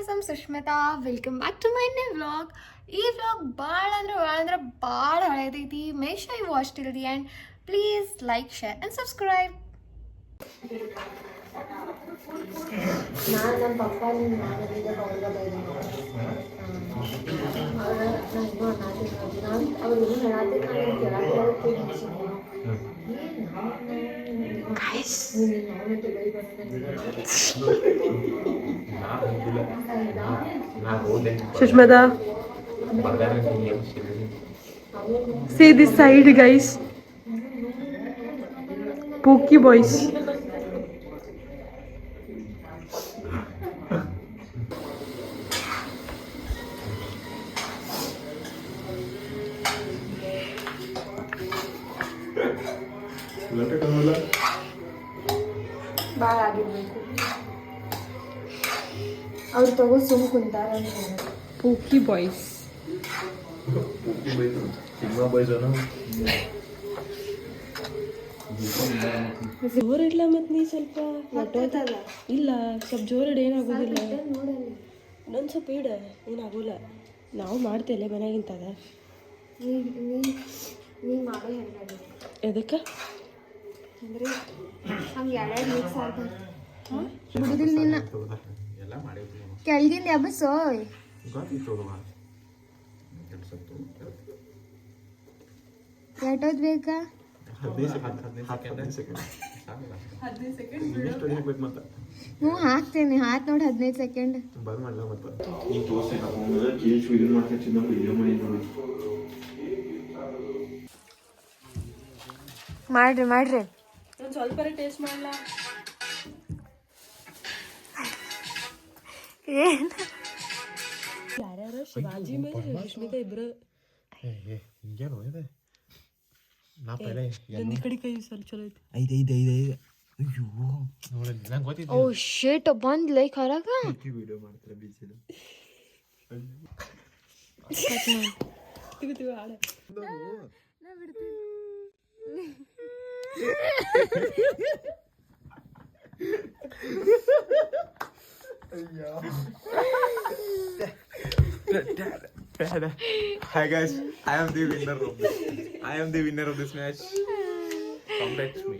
I'm Sushmita. Welcome back to my new vlog. ಈ vlog ಭಾಳ ಅಂದ್ರೆ ಭಾಳ ಹಳೇದೈತಿ. Make sure you watch till the end. Please like, share and subscribe. ನಮ್ಮ ಪಪ್ಪ Sushmita, see this side, guys. Pookie boys. ಭಾಳ ಆಗಿರ್ಬೇಕು ಅವ್ರು ತಗೋ ಸುಮ್ ಕುಂತಾರ Pookie boys. ಜೋರ್ ಇಡ್ಲ ಮತ್ ನೀ ಸ್ವಲ್ಪ ಗೊತ್ತಲ್ಲ ಇಲ್ಲ ಸ್ವಲ್ಪ ಜೋರ್ ಇಡ ಏನಾಗೋದಿಲ್ಲ ನೋಡಲ್ಲ ಇನ್ನೊಂದು ಸ್ವಲ್ಪ ಇಡ ಏನಾಗೋಲ್ಲ ನಾವು ಮಾಡ್ತೇಲೆ ಮನೆಯಾಗಿಂತದ ನೀ ಮಾಡೋ ಹೆಂಗಾಗ ಎದಕ್ಕೆ ಅಂದ್ರೆ ಹಂಗೆ ಎರಡು ಮಿಕ್ಸ್ ಆಗ್ತದೆ ಬಿಡುದಿಲ್ಲ ನಿನ್ನ ಕೆಳಗಿಂದ ಎಬ್ಬಸೋಯ್ ಎಷ್ಟೊತ್ತು ಬೇಕಾ ಹ್ಞೂ ಹಾಕ್ತೇನೆ ಹಾತ್ ನೋಡಿ 15 ಸೆಕೆಂಡ್ ಮಾಡ್ರಿ ಮಾಡ್ರಿ ಒಂದು ಸ್ವಲ್ಪ ಟೇಸ್ಟ್ ಮಾಡಲ್ಲ ಏನು ಯಾರ್ಯಾರು ಶಿವಾಜಿ ಮೇಲೆ ರಶ್ಮಿಕಾ ಇಬ್ರು ಹಿಂಗೇನು ಇದೆ ನಾ ಈ ಕಡೆ ಕೈ ಸ್ವಲ್ಪ ಚಲೋ ಐತಿ ಅಯ್ಯೋ ನೋಡಿ ನಂಗೆ ಗೊತ್ತಿತ್ತು ಓ ಶೇಟ್ ಬಂದ್ ಲೈಕ್ ಹೊರಗ ವಿಡಿಯೋ ಮಾಡ್ತಾರೆ ಬೀಚಲ್ಲಿ ತಿಗುತ್ತಿವ ಹಾಡ Hi guys, I am the winner of this match. Congrats me.